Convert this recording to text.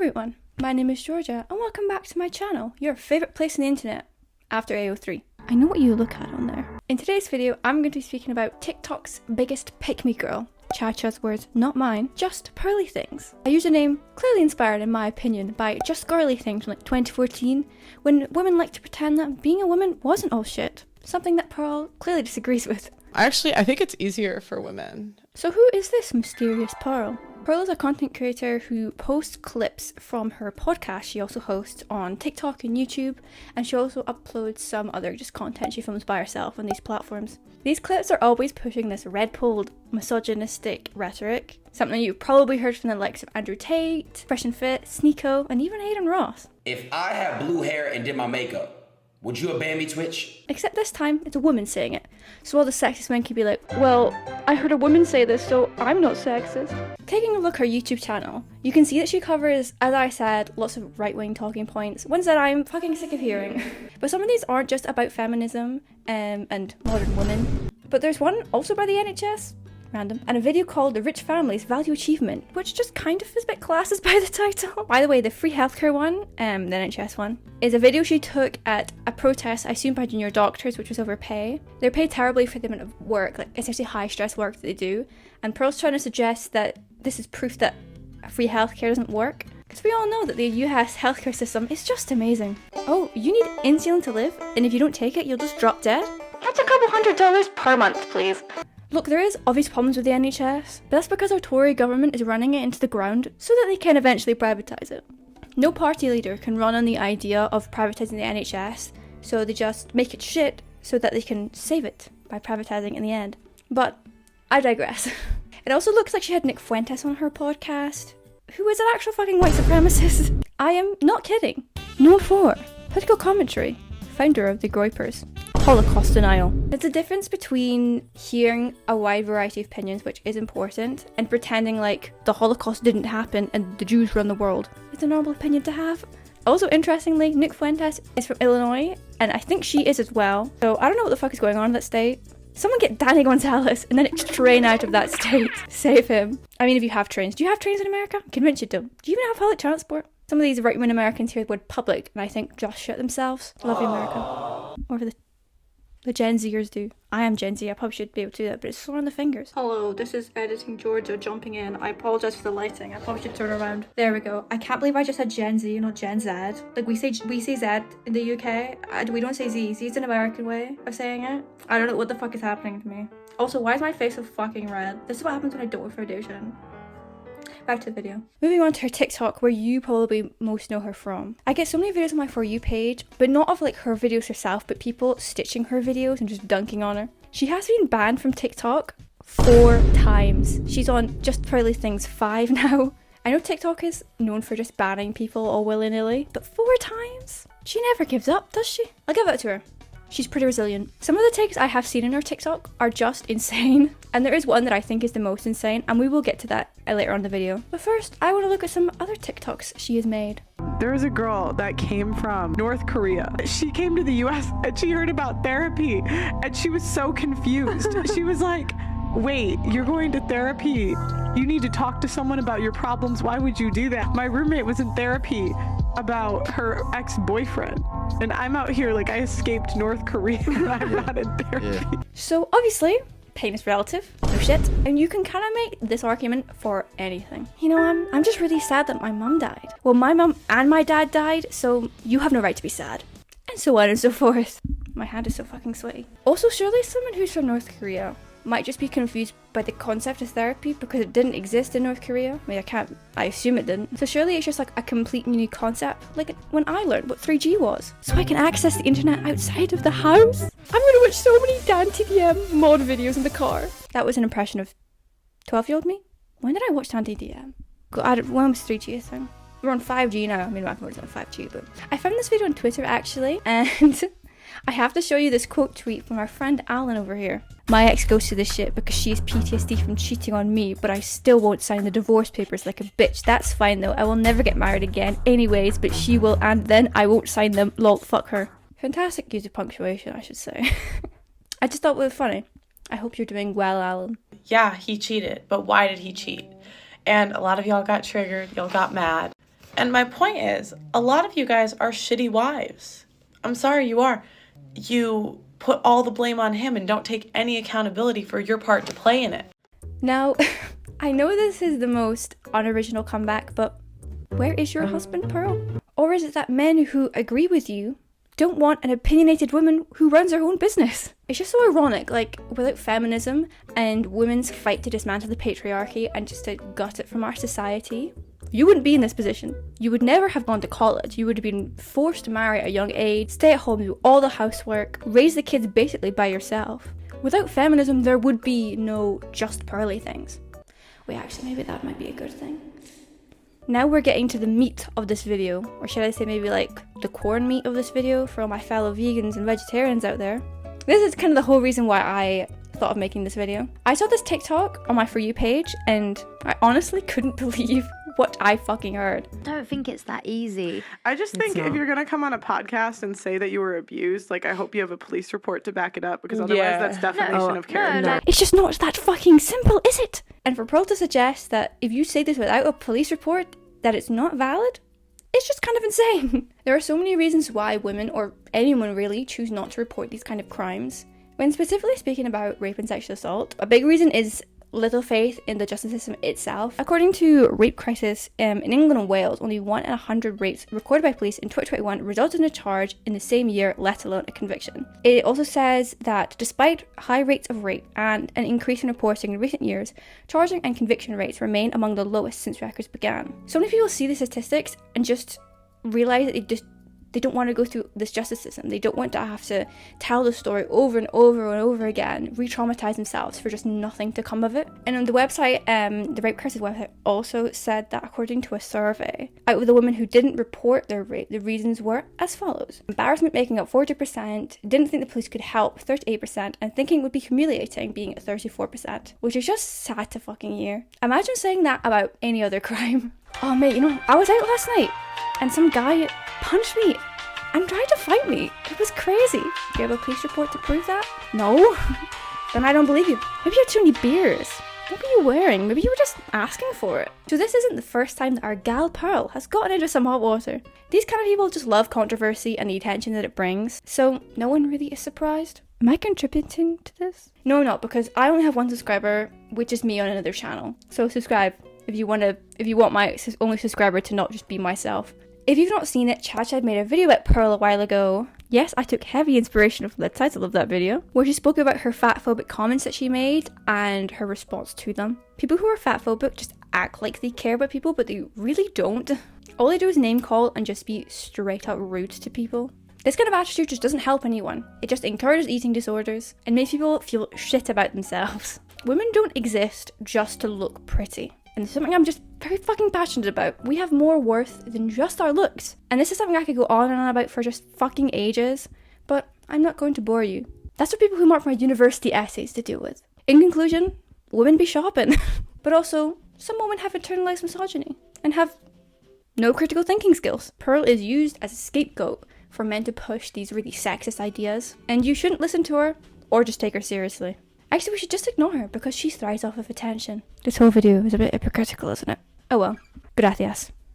everyone, my name is Georgia and welcome back to my channel, your favourite place on the internet, after AO3. I know what you look at on there. In today's video, I'm going to be speaking about TikTok's biggest pick-me girl. Chacha's words, not mine, just Pearly Things. A username clearly inspired, in my opinion, by Just Girly Things from like 2014, when women like to pretend that being a woman wasn't all shit. Something that Pearl clearly disagrees with. I think it's easier for women. So who is this mysterious Pearl? Pearl is a content creator who posts clips from her podcast she also hosts on TikTok and YouTube, and she also uploads some other just content she films by herself on these platforms. These clips are always pushing this red-pilled, misogynistic rhetoric, something you've probably heard from the likes of Andrew Tate, Fresh and Fit, Sneeko, and even Aiden Ross. If I had blue hair and did my makeup, would you have banned me, Twitch? Except this time, it's a woman saying it. So all the sexist men could be like, well, I heard a woman say this, so I'm not sexist. Taking a look at her YouTube channel, you can see that she covers, as I said, lots of right-wing talking points, ones that I'm fucking sick of hearing. But some of these aren't just about feminism and modern women. But there's one also by the NHS, random, and a video called The Rich Families Value Achievement, which just kind of is a bit classist by the title. By the way, the free healthcare one, the NHS one, is a video she took at a protest, I assume by junior doctors, which was over pay. They're paid terribly for the amount of work, like essentially high stress work that they do, and Pearl's trying to suggest that this is proof that free healthcare doesn't work. Because we all know that the US healthcare system is just amazing. Oh, you need insulin to live, and if you don't take it, you'll just drop dead? That's a couple $100 per month, please. Look, there is obvious problems with the NHS, but that's because our Tory government is running it into the ground so that they can eventually privatise it. No party leader can run on the idea of privatising the NHS, so they just make it shit so that they can save it by privatising in the end. But I digress. It also looks like she had Nick Fuentes on her podcast, who is an actual fucking white supremacist. I am not kidding. Known for political commentary, founder of the Groypers. Holocaust denial. There's a difference between hearing a wide variety of opinions, which is important, and pretending like the Holocaust didn't happen and the Jews run the world. It's a normal opinion to have. Also, interestingly, Nick Fuentes is from Illinois, and I think she is as well. So I don't know what the fuck is going on in that state. Someone get Danny Gonzalez and then train out of that state. Save him. I mean, if you have trains. Do you have trains in America? I'm convinced you don't. Do you even have public transport? Some of these right-wing Americans hear the word public, and I think just shit themselves. Love you, America. Or the Gen Zers do. I am Gen Z, I probably should be able to do that, but it's sore on the fingers. Hello, this is editing Georgia jumping in. I apologise for the lighting, I probably should turn around. There we go. I can't believe I just said Gen Z, not Gen Z. Like we say Z in the UK, we don't say Z. Z is an American way of saying it. I don't know what the fuck is happening to me. Also, why is my face so fucking red? This is what happens when I don't wear foundation. Back to the video. Moving on to her TikTok, where you probably most know her from. I get so many videos on my For You page, but not of like her videos herself, but people stitching her videos and just dunking on her. She has been banned from TikTok 4 times. She's on Just Pearly Things 5 now. I know TikTok is known for just banning people all willy-nilly, but 4 times? She never gives up, does she? I'll give it to her. She's pretty resilient. Some of the takes I have seen in her TikTok are just insane. And there is one that I think is the most insane, and we will get to that later on in the video. But first, I want to look at some other TikToks she has made. There was a girl that came from North Korea. She came to the US and she heard about therapy and she was so confused. She was like, wait, you're going to therapy? You need to talk to someone about your problems. Why would you do that? My roommate was in therapy about her ex-boyfriend, and I'm out here like I escaped North Korea and I'm not in therapy. Yeah. So obviously, pain is relative, no shit, and you can kind of make this argument for anything. You know, I'm just really sad that my mum died. Well, my mum and my dad died, so you have no right to be sad. And so on and so forth. My hand is so fucking sweaty. Also, surely someone who's from North Korea might just be confused by the concept of therapy because it didn't exist in North Korea. I mean, I assume it didn't. So surely it's just like a complete new concept, like when I learned what 3G was. So I can access the internet outside of the house. I'm gonna watch so many Dan TDM mod videos in the car. That was an impression of 12-year-old me. When did I watch Dan TDM? When was 3G a thing? We're on 5G now. I mean, back when we were on 5G, but I found this video on Twitter actually, and I have to show you this quote tweet from our friend Alan over here. My ex goes to this shit because she has PTSD from cheating on me, but I still won't sign the divorce papers like a bitch. That's fine though, I will never get married again anyways, but she will, and then I won't sign them. Lol, fuck her. Fantastic use of punctuation, I should say. I just thought it was funny. I hope you're doing well, Alan. Yeah, he cheated, but why did he cheat? And a lot of y'all got triggered, y'all got mad. And my point is, a lot of you guys are shitty wives. I'm sorry, you are. You put all the blame on him and don't take any accountability for your part to play in it. Now, I know this is the most unoriginal comeback, but where is your husband, Pearl? Or is it that men who agree with you don't want an opinionated woman who runs her own business? It's just so ironic, like, without feminism and women's fight to dismantle the patriarchy and just to gut it from our society, you wouldn't be in this position. You would never have gone to college. You would have been forced to marry at a young age, stay at home, do all the housework, raise the kids basically by yourself. Without feminism, there would be no just Pearly things. Wait, actually, maybe that might be a good thing. Now we're getting to the meat of this video, or should I say maybe like the corn meat of this video for all my fellow vegans and vegetarians out there. This is kind of the whole reason why I thought of making this video. I saw this TikTok on my For You page and I honestly couldn't believe what I fucking heard. I don't think it's that easy. I just think if you're gonna come on a podcast and say that you were abused, like I hope you have a police report to back it up, because otherwise that's defamation of character. It's just not that fucking simple, is it? And for Pearl to suggest that if you say this without a police report, that it's not valid, it's just kind of insane. There are so many reasons why women, or anyone really, choose not to report these kind of crimes. When specifically speaking about rape and sexual assault, a big reason is little faith in the justice system itself. According to Rape Crisis, in England and Wales, only 1 in 100 rapes recorded by police in 2021 resulted in a charge in the same year, let alone a conviction. It also says that despite high rates of rape and an increase in reporting in recent years, charging and conviction rates remain among the lowest since records began. So many people see the statistics and just realise that they don't want to go through this justice system. They don't want to have to tell the story over and over and over again, re-traumatize themselves for just nothing to come of it. And on the website, the Rape Crisis website also said that according to a survey, out of the women who didn't report their rape, the reasons were as follows. Embarrassment making up 40%, didn't think the police could help 38%, and thinking it would be humiliating being at 34%, which is just sad to fucking hear. Imagine saying that about any other crime. Oh mate, you know, I was out last night and some guy punched me and tried to fight me. It was crazy. Do you have a police report to prove that? No? Then I don't believe you. Maybe you had too many beers. What were you wearing? Maybe you were just asking for it. So this isn't the first time that our gal Pearl has gotten into some hot water. These kind of people just love controversy and the attention that it brings, so no one really is surprised. Am I contributing to this? No, I'm not, because I only have one subscriber, which is me on another channel. So subscribe if you want my only subscriber to not just be myself. If you've not seen it, Chad made a video about Pearl a while ago. Yes, I took heavy inspiration from the title of that video, where she spoke about her fatphobic comments that she made and her response to them. People who are fatphobic just act like they care about people, but they really don't. All they do is name call and just be straight up rude to people. This kind of attitude just doesn't help anyone. It just encourages eating disorders and makes people feel shit about themselves. Women don't exist just to look pretty. And it's something I'm just very fucking passionate about. We have more worth than just our looks. And this is something I could go on and on about for just fucking ages, but I'm not going to bore you. That's for people who mark my university essays to deal with. In conclusion, women be shopping. But also, some women have internalized misogyny and have no critical thinking skills. Pearl is used as a scapegoat for men to push these really sexist ideas, and you shouldn't listen to her or just take her seriously. Actually, we should just ignore her because she thrives off of attention. This whole video is a bit hypocritical, isn't it? Oh well. Gracias.